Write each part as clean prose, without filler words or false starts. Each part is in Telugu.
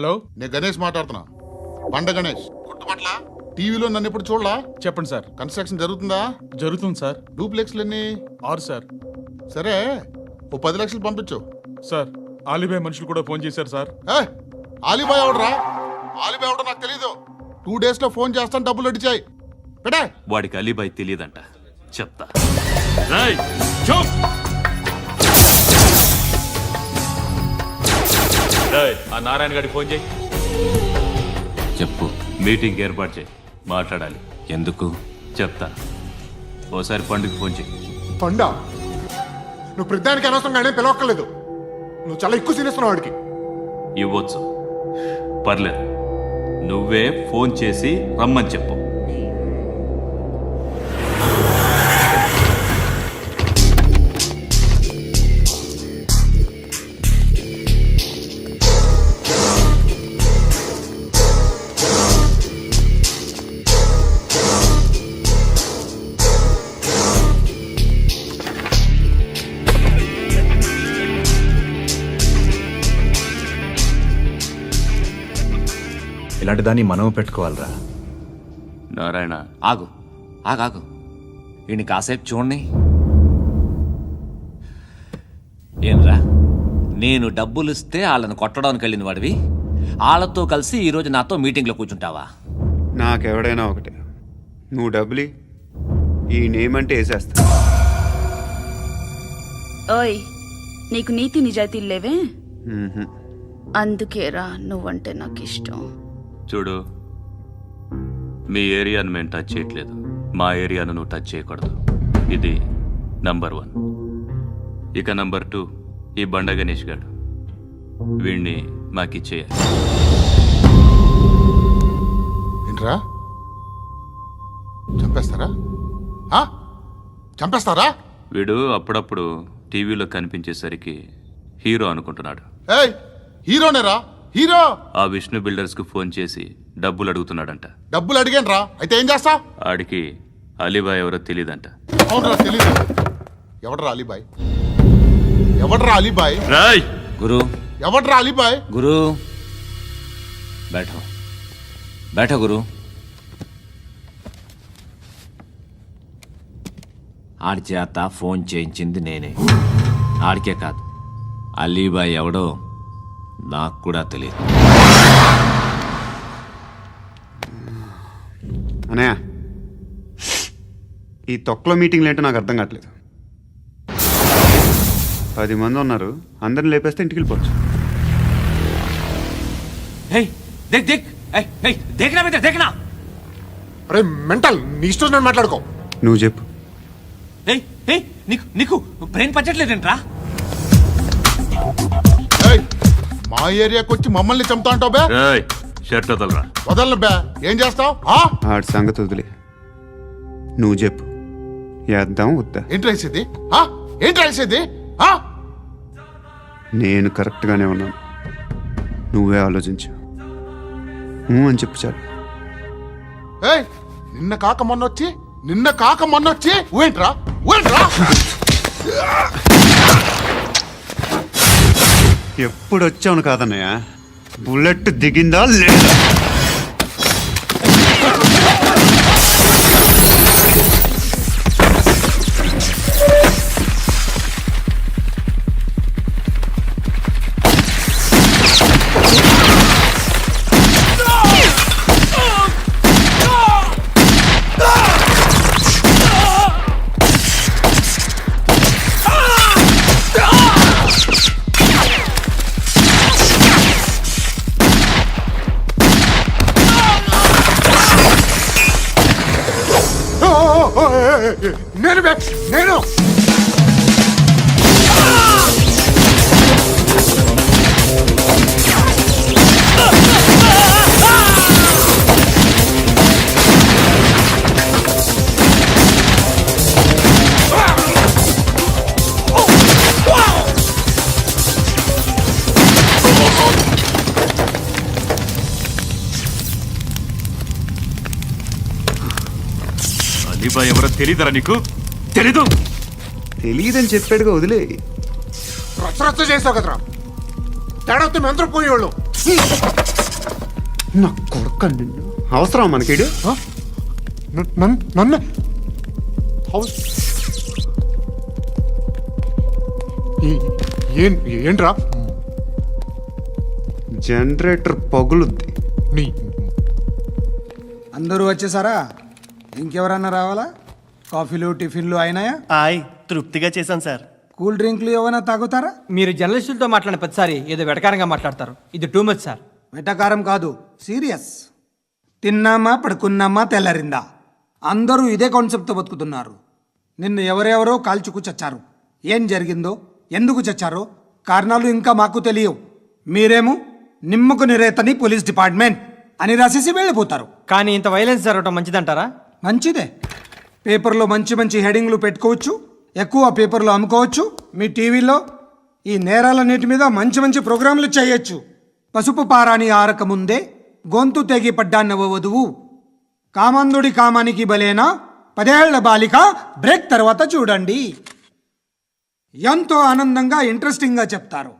హలో, నేను గణేష్ మాట్లాడుతున్నా. బండ గణేష్ గుర్తుపట్ల. టీవీలో నన్ను ఎప్పుడు చూడలా? చెప్పండి సార్. కన్స్ట్రక్షన్ జరుగుతుందా? జరుగుతుంది సార్. డూప్లెక్స్లు ఎన్ని? 6 సార్. సరే, ఓ 10 లక్షలు పంపించు. సార్, ఆలిబాయ్ మనుషులు కూడా ఫోన్ చేశారు సార్. ఆలిబాయ్ ఎవడరా? ఆలిబాయ్ ఎవడో నాకు తెలీదు. 2 days లో ఫోన్ చేస్తాను, డబ్బులు అడిచాయి పెడే. వాడికి అలీబాయ్ తెలియదంట, చెప్తా. ఆ నారాయణ గారికి ఫోన్ చేయి. చెప్పు. మీటింగ్ ఏర్పాటు చేయి, మాట్లాడాలి. ఎందుకు? చెప్తా. ఓసారి పండుగ ఫోన్ చేయి. పండా, నువ్వు ప్రతిదానికి అనవసరంగానే పిలవక్కర్లేదు. నువ్వు చాలా ఎక్కువ సీనిస్తున్నావు వాడికి. ఇవ్వచ్చు, పర్లేదు. నువ్వే ఫోన్ చేసి రమ్మని చెప్పు. ఇలాంటి దాన్ని మనం పెట్టుకోవాలరా. నారాయణ, ఆగు ఆగాగు. ఈయన కాసేపు చూడండి. ఏంరా, నేను డబ్బులు ఇస్తే వాళ్ళని కొట్టడానికి వెళ్ళిన వాడివి, వాళ్ళతో కలిసి ఈరోజు నాతో మీటింగ్లో కూర్చుంటావా? నాకెవడైనా ఒకటే. నువ్వు డబ్బులి, ఈ నేమ్ అంటే వేసేస్తా. ఓయ్, నీకు నీతి నిజాయితీలు లేవే? అందుకేరా నువ్వంటే నాకు ఇష్టం. చూడు, మీ ఏరియాను మేము టచ్ చేయట్లేదు, మా ఏరియాను నువ్వు టచ్ చేయకూడదు. ఇది నంబర్ 1. ఇక నంబర్ 2, ఈ బండ గణేష్ గారు. వీణ్ణి మాకిచ్చేయాలి. ఏంట్రా, చంపేస్తారా? చంపేస్తారా? వీడు అప్పుడప్పుడు టీవీలో కనిపించేసరికి హీరో అనుకుంటున్నాడు. ఏయ్, హీరోనేరా, హీరో. ఆ విష్ణు బిల్డర్స్ కు ఫోన్ చేసి డబ్బులు అడుగుతున్నాడంట. డబ్బులు అడిగాను రా, అయితే ఏం చేస్తా? ఆడికి అలీబాయ్ ఎవరో తెలీదంట. అవునరా, తెలీదు. ఎవడరా అలీబాయ్? ఎవడరా అలీబాయ్? రాయ్ గురు, ఎవడరా అలీబాయ్? గురు బైఠో బైఠో గురు. ఆడి చేత ఫోన్ చేయించింది నేనే. ఆడికే కాదు, అలీబాయ్ ఎవడో నాకు కూడా తెలియదు. అనయ్య, ఈ తొక్కలో మీటింగ్లు ఏంటో నాకు అర్థం కావట్లేదు. 10 మంది ఉన్నారు, అందరిని లేపేస్తే ఇంటికి వెళ్ళిపోవచ్చు. అరే మెంటల్, నీ ఇష్టం నేను మాట్లాడుకో. నువ్వు చెప్పు. నీకు బ్రెయిన్ పచ్చట్లేదంట్రా? మా ఏరియాకి వచ్చి మమ్మల్ని చంపుతా అంటావు బే? రాయ్, షర్ట్ వదలరా. వదలను బే. ఏం చేస్తావు? ఆడి సంగతి వదిలే, నువ్వు చెప్పు. వేద్దాం వద్దా? ఏంటి రాసేది? ఏంటి రాసేది? నేను కరెక్ట్గానే ఉన్నాను, నువ్వే ఆలోచించు. అని చెప్పు చాలు. ఏయ్, నిన్న కాక మొన్నొచ్చి ఊయంట్రా. ఎప్పుడు వచ్చావును కాదన్నయ్య, బుల్లెట్ దిగిందా లేదా? నేను అలీబాయ్ ఎవరో తెలీదరా నీకు? తెలీదు? తెలియదని చెప్పాడుగా, వదిలే. రచ్చ చేసావు కదరా, తేడా వస్తే మెంతరం పోయేవాళ్ళు. నా కొడుకు నిన్ను అవసరం మనకిడు నన్ను హౌస్ ఏంట్రా జనరేటర్ పగులుద్ది. నీ అందరూ వచ్చేసారా? ఇంకెవరన్నా రావాలా? కాఫీలు టిఫిన్లు అయినాయా? ఆయ్ తృప్తిగా చేశాను సార్. కూల్ డ్రింక్లు ఏమైనా తాగుతారా? మీరు జర్నలిస్టులతో మాట్లాడిన ప్రతిసారి ఏదో వెటకారంగా మాట్లాడతారు. ఇది టూ మచ్ సార్. వెటకారం కాదు, సీరియస్. తిన్నామా పడుకున్నామా తెల్లరిందా, అందరూ ఇదే కాన్సెప్ట్తో బతుకుతున్నారు. నిన్ను ఎవరెవరో కాల్చుకు చచ్చారు. ఏం జరిగిందో, ఎందుకు చచ్చారో కారణాలు ఇంకా మాకు తెలియవు. మీరేమో నిమ్మకు నిరేతని పోలీస్ డిపార్ట్మెంట్ అని రాసేసి వెళ్ళిపోతారు. కానీ ఇంత వైలెన్స్ జరగడం మంచిదంటారా? మంచిదే. పేపర్లో మంచి మంచి హెడింగ్లు పెట్టుకోవచ్చు, ఎక్కువ పేపర్లు అమ్ముకోవచ్చు. మీ టీవీలో ఈ నేరాలన్నిటి మీద మంచి మంచి ప్రోగ్రాంలు చేయొచ్చు. పసుపు పారాని ఆరక ముందే గొంతు తెగి పడ్డాన్నవ వధువు, కామందుడి కామానికి బలేనా 10 ఏళ్ల బాలిక బ్రేక్ తర్వాత చూడండి. ఎంతో ఆనందంగా ఇంట్రెస్టింగ్గా చెప్తారు.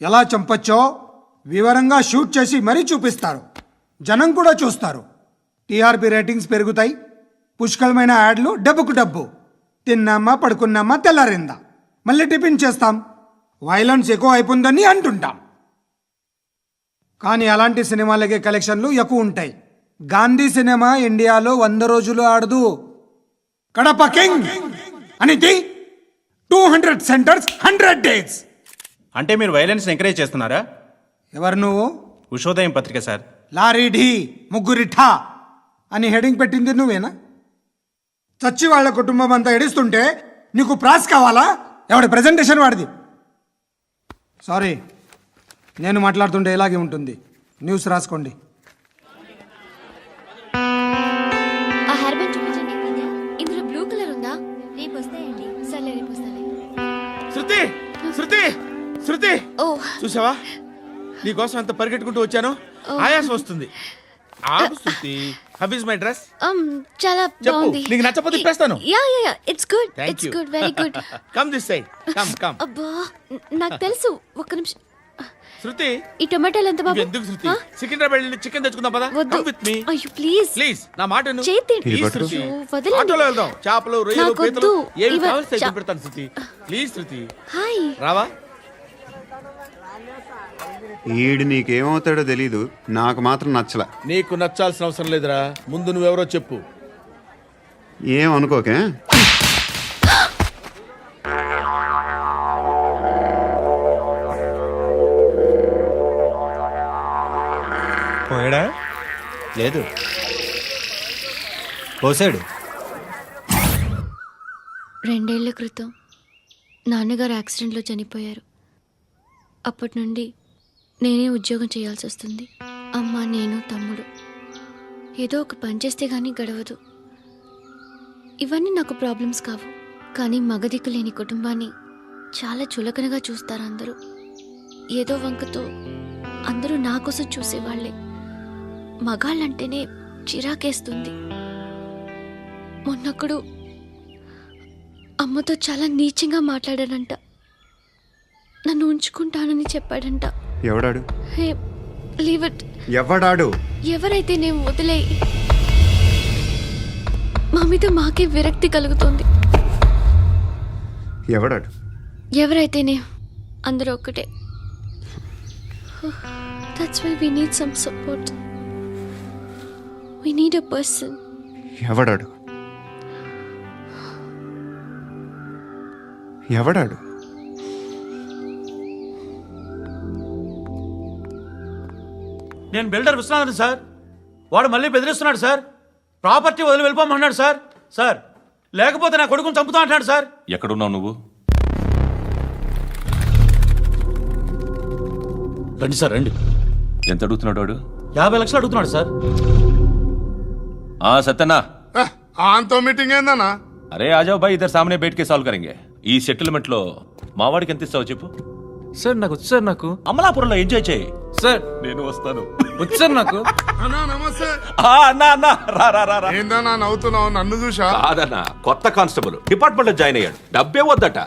ఎలా చంపచ్చో వివరంగా షూట్ చేసి మరీ చూపిస్తారు. జనం కూడా చూస్తారు. టీఆర్పీ రేటింగ్స్ పెరుగుతాయి. పుష్కలమైన యాడ్లు, డబ్బుకు డబ్బు. తిన్నామా పడుకున్నామా తెల్లారిందా, మళ్ళీ టిఫిన్ చేస్తాం. వైలెన్స్ ఎక్కువ అయిపోయిందని అంటుంటాం. కానీ అలాంటి సినిమాలకే కలెక్షన్లు ఎక్కువ ఉంటాయి. గాంధీ సినిమా ఇండియాలో 100 రోజులు ఆడదు. కడప కింగ్ అనేది 200 సెంటర్స్ 100 డేస్. అంటే మీరు వైలెన్స్ ఎంకరేజ్ చేస్తున్నారా? ఎవరు నువ్వు? ఉషోదయం పత్రిక సార్. లారీ ఢీ ముగ్గురిఠా అని హెడింగ్ పెట్టింది నువ్వేనా? చచ్చి వాళ్ళ కుటుంబం అంతా ఎడుస్తుంటే నీకు ప్రాస్ కావాలా? ఎవడి ప్రెజెంటేషన్ వాడిది. సారీ, నేను మాట్లాడుతుంటే ఇలాగే ఉంటుంది. న్యూస్ రాసుకోండి. ఆ హెయిర్ బ్యాండ్ చూపించండి. ఇందులో బ్లూ కలర్ ఉందా? రేపు వస్తాయండి. సర్లే రేపు వస్తాలే. శృతి శృతి శృతి, ఓ చూసావా నీకోసం ఎంత పరిగెట్టుకుంటూ వచ్చాను. ఆయాసం వస్తుంది. ఆగు Shruti. How is my dress? చాలా చెప్పు. బాగుంది. నీకు నచ్చకపోతే తిప్పేస్తాను. Yeah yeah yeah, it's good. Thank it's you. Good, very good. Come this side. Come come. అబ్బా, నాకు తెలుసు. ఒక్క నిమిషం. శృతి, ఈ టొమాటోలు ఎంత బాబు? ఎందుకు శృతి? ఆ? సికింద్రాబాద్ వెళ్ళి చికెన్ తెచ్చుకుందాం పదా. వద్దు. కమ్ విత్ మీ అయ్యో ప్లీజ్ ప్లీజ్. నా మాట విను. చేతి ప్లీజ్ పట్టు. శృతి. వదలండి. ఆటోలో వెళ్దాం. చేపలు, రొయ్యలు, నాకు పీతలు వద్దు. ఏమి ఇవ- కావాలి చా- పెడతాను శృతి. Please Shruti. హాయ్. రావా? ఈడు నీకేమవుతాడో తెలీదు, నాకు మాత్రం నచ్చలా. నీకు నచ్చాల్సిన అవసరం లేదురా. ముందు నువ్వెవరో చెప్పు. ఏం అనుకోకే. పోయాడా? లేదు, పోసాడు. 2 ఏళ్ల క్రితం నాన్నగారు యాక్సిడెంట్లో చనిపోయారు. అప్పటి నుండి నేనే ఉద్యోగం చేయాల్సి వస్తుంది. అమ్మ, నేను, తమ్ముడు ఏదో ఒక పని చేస్తే కానీ గడవదు. ఇవన్నీ నాకు ప్రాబ్లమ్స్ కావు. కానీ మగదిక్కు లేని కుటుంబాన్ని చాలా చులకనగా చూస్తారు అందరూ. ఏదో వంకతో అందరూ నా కోసం చూసేవాళ్లే. మగాళ్ళంటేనే చిరాకేస్తుంది. మొన్నప్పుడు అమ్మతో చాలా నీచంగా మాట్లాడాడంట. నన్ను ఉంచుకుంటానని చెప్పాడంట. ఎవడాడు? హే, లీవ్ ఇట్. ఎవడాడు? ఎవరైతే నేను వదిలే. మా మీద మాకే విరక్తి కలుగుతుంది. ఎవడాడు? ఎవరైతేనే అందరూ ఒక్కటే. That's why we need some support. We need a person. ఎవడాడు? ఎవడాడు? నేను బిల్డర్ విశ్వనాథన్ సార్. వాడు మళ్ళీ బెదిరిస్తున్నాడు సార్. ప్రాపర్టీ వదిలి వెళ్ళిపోమన్నాడు సార్. సార్, లేకపోతే నా కొడుకుని చంపుతా అంటున్నాడు సార్. ఎక్కడున్నావు నువ్వు? రండి సార్, రండి. ఎంత అడుగుతున్నాడు వాడు? 50 లక్షలు అడుగుతున్నాడు సార్. సత్యనా, ఆంతో మీటింగ్ ఏందన్నా? అరే ఆజావ్ భాయ్, ఇద్దరు సామనే బయటకే సాల్వ్ కరెంగే. ఈ సెటిల్మెంట్ లో మావాడికి ఎంత ఇస్తావు చెప్పు. సార్ నాకు వచ్చు సార్. నాకు అమలాపురంలో ఎంజాయ్ చేయి. సార్ నేను వస్తాను. వచ్చు సార్ నాకు. అన్నా నమస్తే. అన్నా అన్నా, రా రా రా రా. ఏందన్నా నవ్వుతున్నావు? నన్ను చూసా? కాదన్నా, కొత్త కానిస్టేబుల్ డిపార్ట్మెంట్ లో జాయిన్ అయ్యాడు. డబ్బే వద్దట.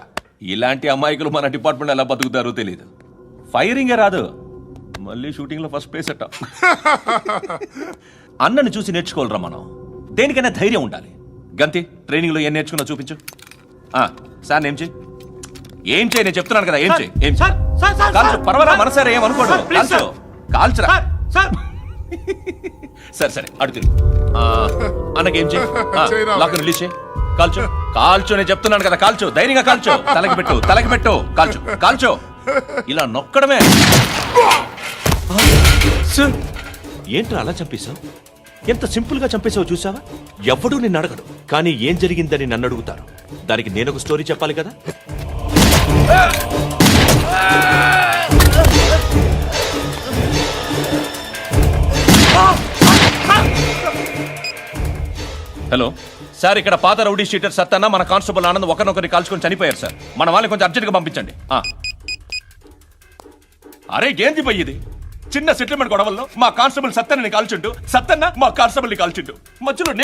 ఇలాంటి అమాయకులు మన డిపార్ట్మెంట్ ఎలా బతుకుతారో తెలియదు. ఫైరింగే రాదు, మళ్ళీ షూటింగ్లో ఫస్ట్ ప్లేస్ అట్ట. అన్నని చూసి నేర్చుకోవాలరా మనం. దేనికైనా ధైర్యం ఉండాలి. గంతి, ట్రైనింగ్లో ఏం నేర్చుకున్నా చూపించు. సార్ ఏం చేయి, ఏం చేయి, నేను చెప్తున్నాను కదా, ఏం చేయి, ఏం చేయి. కాల్చు, పర్వాలా, మనసారా ఏమనుకోడు. కాల్చు, కాల్చురా. సరే సరే, అడు తిరుగు. అన్నకేం చేయి, లాక్ రిలీజ్ చేయి. కాల్చు, కాల్చు, నేను చెప్తున్నాను కదా, కాల్చు, ధైర్యంగా కాల్చు. తలకి పెట్టు, తలకి పెట్టు, కాల్చు, కాల్చు. ఇలా నొక్కడమే. ఏంట్రా అలా చంపేశావు? ఎంత సింపుల్ గా చంపేశావు చూసావా? ఎవడూ నిన్ను అడగడు, కానీ ఏం జరిగిందని నన్ను అడుగుతారు. దానికి నేను ఒక స్టోరీ చెప్పాలి కదా. హలో సార్, ఇక్కడ పాత రౌడీ షీటర్ సత్తన్న మన కానిస్టేబుల్ ఆనంద్ ఒకరినొకరిని కాల్చుకొని చనిపోయారు సార్. మన వాళ్ళని కొంచెం అర్జెంట్గా పంపించండి. అరే ఏంది పోయి ఇది? చిన్న సెటిల్మెంట్ గొడవల్లో మా కానిస్టేబుల్ సత్తన్నని కాల్చుంటూ, సత్తన్న మా కానిస్టేబుల్ని కాల్చుంటూ, మధ్యలో నేను